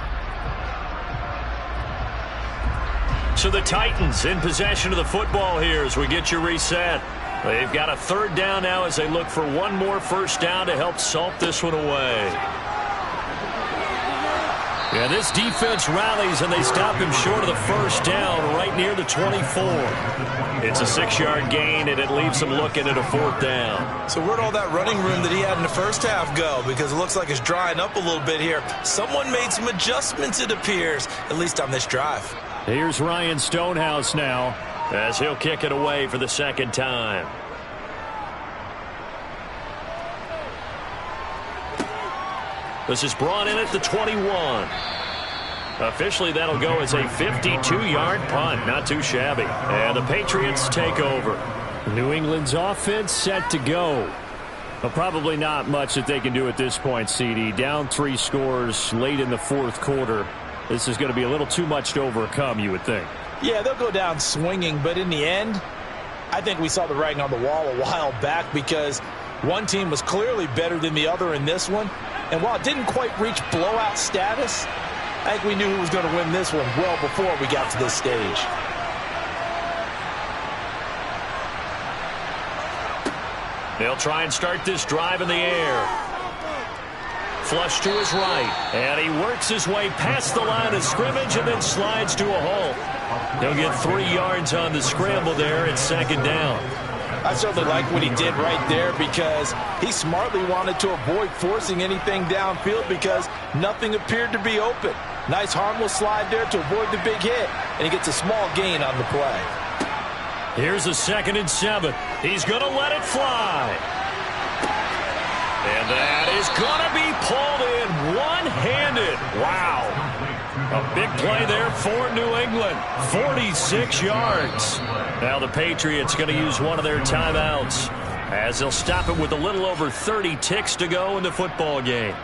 So the Titans in possession of the football here as we get you reset. They've got a 3rd down now as they look for one more first down to help salt this one away. Yeah, this defense rallies and they stop him short of the first down right near the 24. It's a 6-yard gain and it leaves them looking at a 4th down. So where'd all that running room that he had in the first half go? Because it looks like it's drying up a little bit here. Someone made some adjustments, it appears, at least on this drive. Here's Ryan Stonehouse now, as he'll kick it away for the 2nd time. This is brought in at the 21. Officially, that'll go as a 52-yard punt. Not too shabby. And the Patriots take over. New England's offense set to go. Well, probably not much that they can do at this point, CD. Down 3 scores late in the 4th quarter. This is going to be a little too much to overcome, you would think. Yeah, they'll go down swinging, but in the end, I think we saw the writing on the wall a while back because one team was clearly better than the other in this one. And while it didn't quite reach blowout status, I think we knew who was going to win this one well before we got to this stage. They'll try and start this drive in the air. Flush to his right, and he works his way past the line of scrimmage and then slides to a halt. He'll get 3 yards on the scramble there at 2nd down. I certainly like what he did right there because he smartly wanted to avoid forcing anything downfield because nothing appeared to be open. Nice harmless slide there to avoid the big hit, and he gets a small gain on the play. Here's a 2nd and 7. He's going to let it fly. And that is going to be pulled in one-handed. Wow. A big play there for New England. 46 yards. Now the Patriots going to use one of their timeouts as they'll stop it with a little over 30 ticks to go in the football game.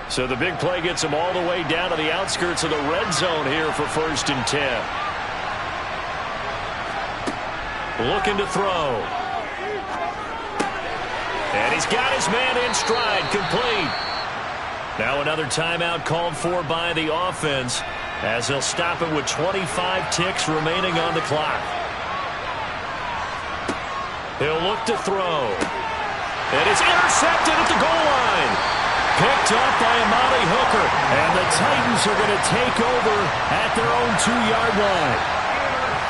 So the big play gets them all the way down to the outskirts of the red zone here for 1st and 10. Looking to throw. And he's got his man in stride, complete. Now another timeout called for by the offense as they'll stop it with 25 ticks remaining on the clock. He'll look to throw. And it's intercepted at the goal line. Picked up by Amari Hooker, and the Titans are going to take over at their own 2-yard line.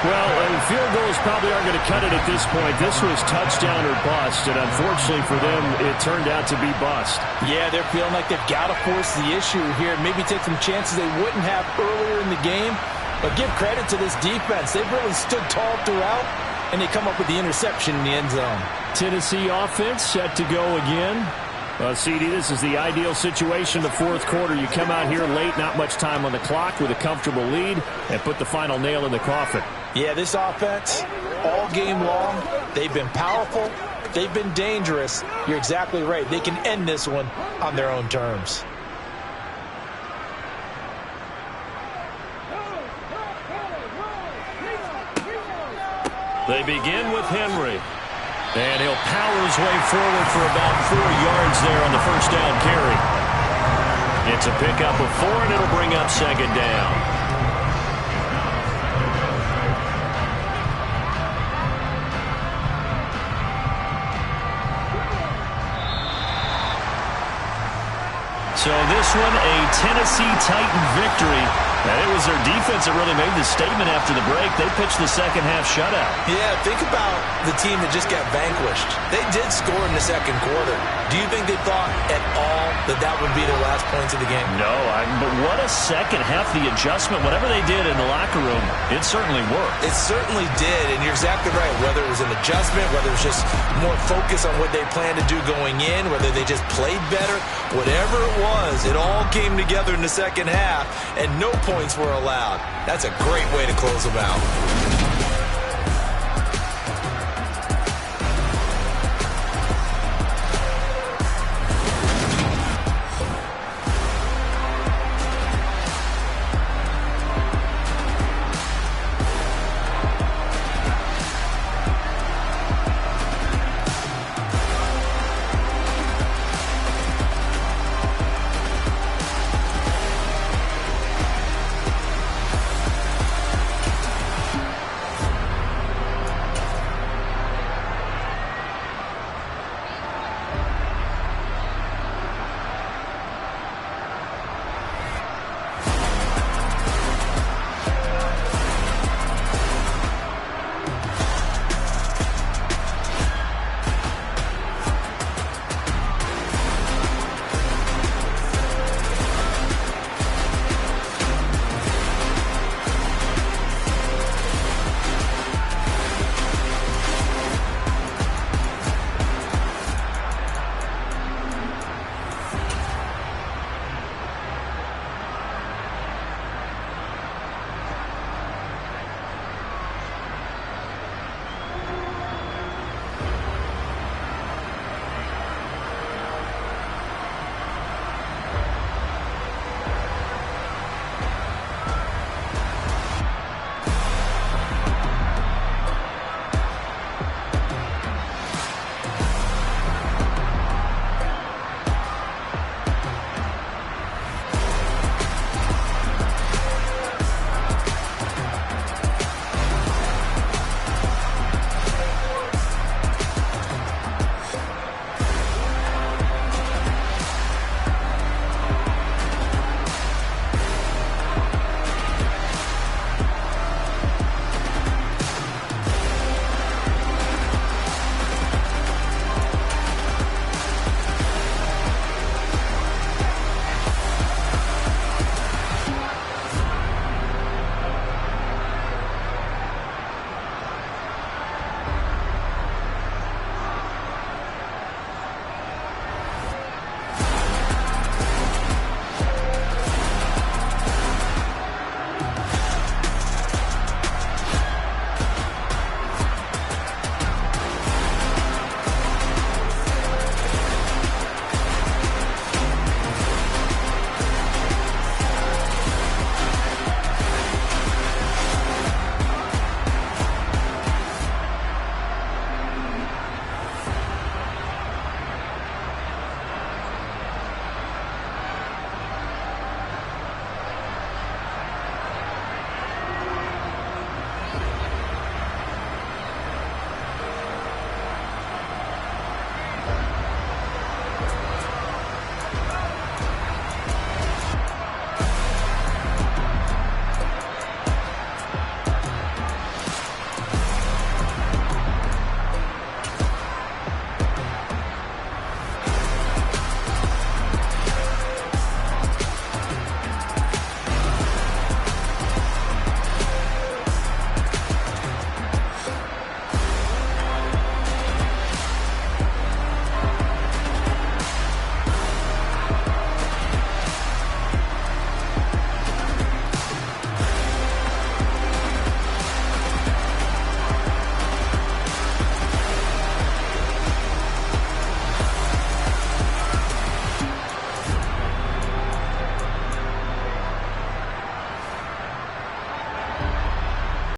Well, field goals probably aren't going to cut it at this point. This was touchdown or bust, and unfortunately for them, it turned out to be bust. Yeah, they're feeling like they've got to force the issue here, maybe take some chances they wouldn't have earlier in the game. But give credit to this defense. They've really stood tall throughout, and they come up with the interception in the end zone. Tennessee offense set to go again. CD, this is the ideal situation in the 4th quarter. You come out here late, not much time on the clock with a comfortable lead, and put the final nail in the coffin. Yeah, this offense, all game long, they've been powerful, they've been dangerous. You're exactly right. They can end this one on their own terms. They begin with Henry. And he'll power his way forward for about 4 yards there on the 1st down carry. It's a pickup of 4, and it'll bring up 2nd down. So this one, a Tennessee Titan victory. And it was their defense that really made the statement after the break. They pitched the second half shutout. Yeah, think about the team that just got vanquished. They did score in the 2nd quarter. Do you think they thought at all that that would be their last points of the game? No, but what a second half. The adjustment, whatever they did in the locker room, it certainly worked. It certainly did, and you're exactly right. Whether it was an adjustment, whether it was just more focus on what they planned to do going in, whether they just played better, whatever it was, it all came together in the second half, and no points were allowed. That's a great way to close them out.